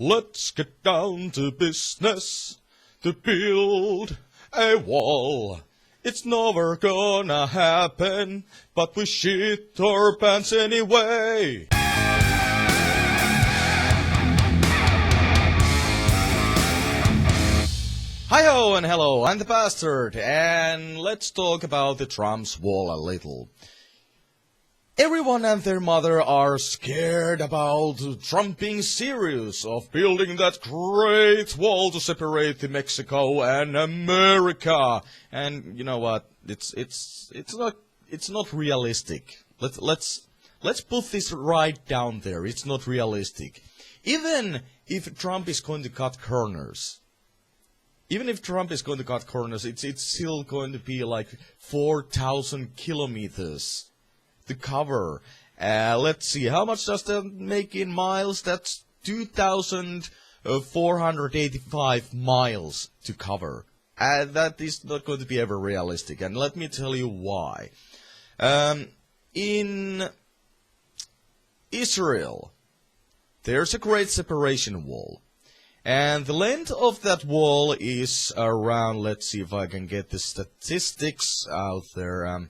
Let's get down to business to build a wall. It's never gonna happen, but we shit our pants anyway. Hi-ho and hello, I'm the Bastard, and let's talk about the Trump's wall a little. Everyone and their mother are scared about Trump being serious of building that great wall to separate the Mexico and America. And you know what? It's not realistic. Let's put this right down there. It's not realistic. Even if Trump is going to cut corners. It's still going to be like 4,000 kilometers to cover. Let's see, how much does that make in miles? That's 2,485 miles to cover. That is not going to be ever realistic, and let me tell you why. In Israel, there's a great separation wall. And the length of that wall is around, let's see if I can get the statistics out there.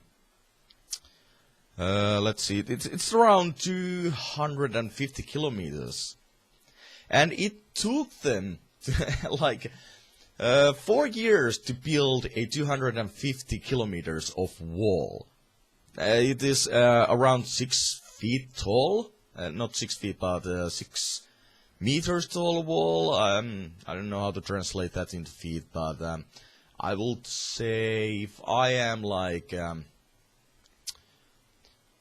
Let's see, it's around 250 kilometers. And it took them like 4 years to build a 250 kilometers of wall. It is around 6 feet tall, not 6 feet, but 6 meters tall wall. I don't know how to translate that into feet, but I would say if I am like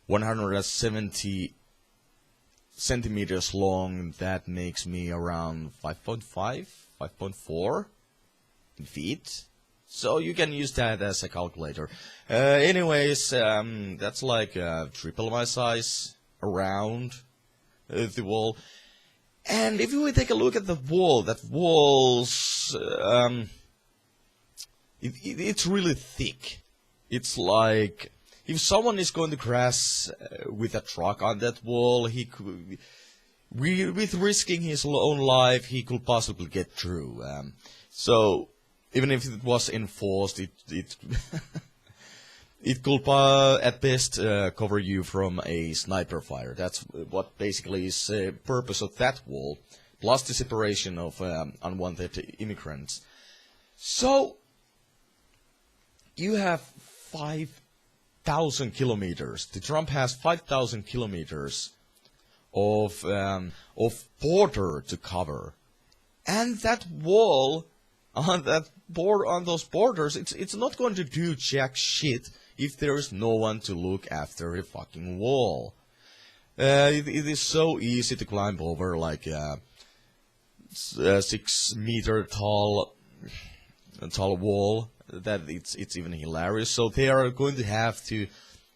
170 centimeters long, that makes me around 5.5, 5.4 feet. So you can use that as a calculator. Anyways, that's like triple my size around the wall. And if we take a look at the wall, that wall's, it's really thick. It's like, if someone is going to crash with a truck on that wall, he could, with risking his own life, he could possibly get through. So, even if it was enforced, it it could at best cover you from a sniper fire. That's what basically is the purpose of that wall, plus the separation of unwanted immigrants. So, you have 5,000 kilometers. The Trump has 5,000 kilometers of border to cover. And that wall, on those borders, it's not going to do jack shit if there is no one to look after a fucking wall. It is so easy to climb over like a 6 meter tall wall that it's even hilarious. So they are going to have to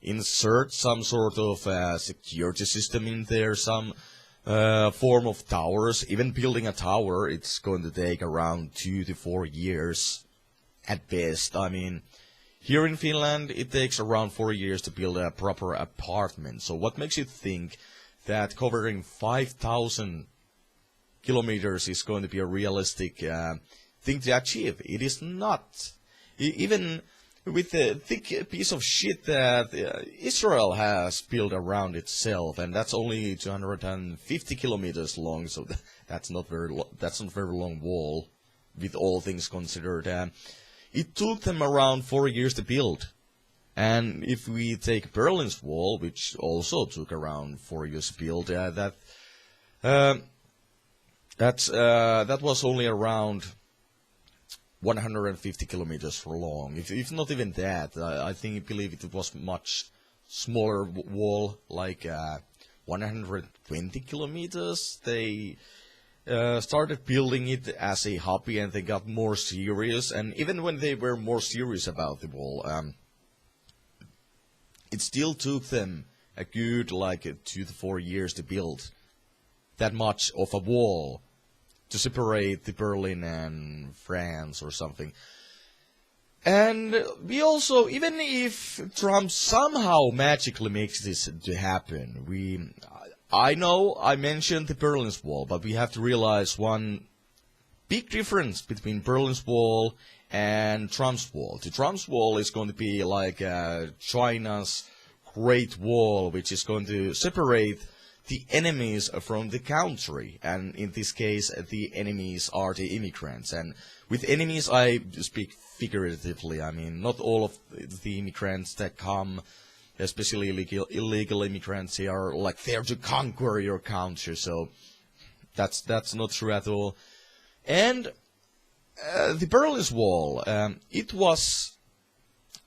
insert some sort of security system in there, some form of towers. Even building a tower, it's going to take around 2 to 4 years at best. I mean, here in Finland, it takes around 4 years to build a proper apartment. So what makes you think that covering 5,000 kilometers is going to be a realistic thing to achieve? It is not. Even with the thick piece of shit that Israel has built around itself, and that's only 250 kilometers long, so that's not very long wall, with all things considered. It took them around 4 years to build. And if we take Berlin's wall, which also took around 4 years to build, that was only around 150 kilometers long. If not even that, I believe it was much smaller wall, like 120 kilometers. They started building it as a hobby, and they got more serious. And even when they were more serious about the wall, it still took them a good 2 to 4 years to build that much of a wall to separate the Berlin and France or something. And we also, even if Trump somehow magically makes this to happen, I know I mentioned the Berlin Wall, but we have to realize one big difference between Berlin's Wall and Trump's Wall. The Trump's Wall is going to be like China's Great Wall, which is going to separate the enemies from the country, and in this case the enemies are the immigrants. And with enemies I speak figuratively. I mean, not all of the immigrants that come, especially illegal immigrants, they are like there to conquer your country, so that's not true at all. And the Berlin Wall,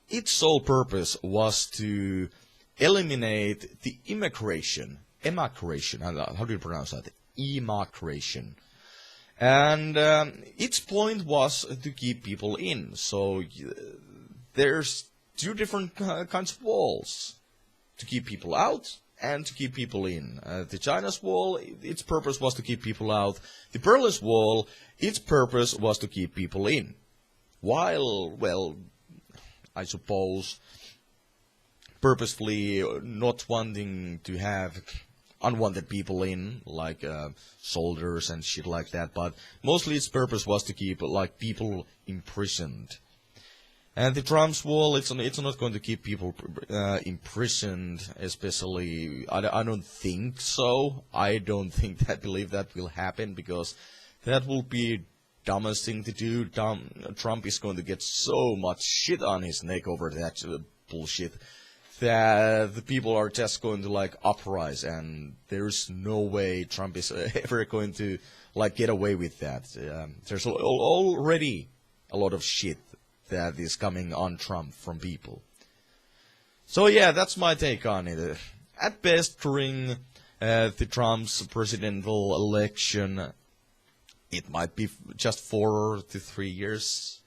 its sole purpose was to eliminate the immigration, how do you pronounce that? Immigration. And its point was to keep people in. So there's two different kinds of walls, to keep people out and to keep people in. The China's Wall, its purpose was to keep people out. The Berlin Wall, its purpose was to keep people in. While, well, I suppose, purposefully not wanting to have unwanted people in, like soldiers and shit like that, but mostly its purpose was to keep like people imprisoned. And the Trump's Wall, it's not going to keep people imprisoned, especially. I don't think so. I don't believe that will happen, because that will be dumbest thing to do. Trump is going to get so much shit on his neck over that bullshit that the people are just going to like uprise, and there's no way Trump is ever going to like get away with that. There's already a lot of shit that is coming on Trump from people. So yeah, that's my take on it. At best, during the Trump's presidential election, it might be just 4 to 3 years,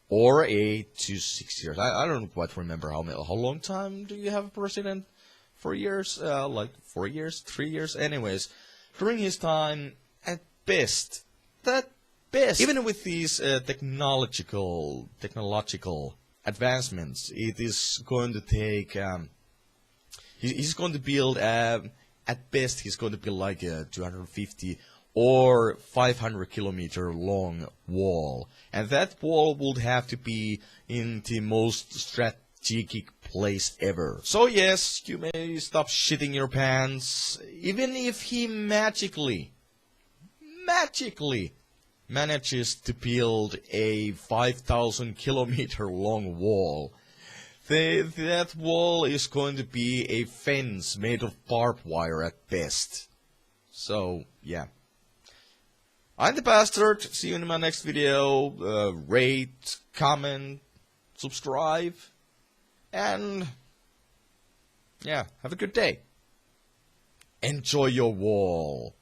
or 8 to 6 years. I don't quite remember how long time do you have a president? 4 years? Like 4 years, 3 years? Anyways, during his time, at best, even with these technological advancements, it is going to take. He's going to build. At best, he's going to build like a 250 or 500 kilometer long wall, and that wall would have to be in the most strategic place ever. So yes, you may stop shitting your pants, even if he magically manages to build a 5,000 kilometer long wall. That wall is going to be a fence made of barbed wire at best. So, yeah. I'm the Bastard. See you in my next video. Rate, comment, subscribe, and yeah, have a good day. Enjoy your wall.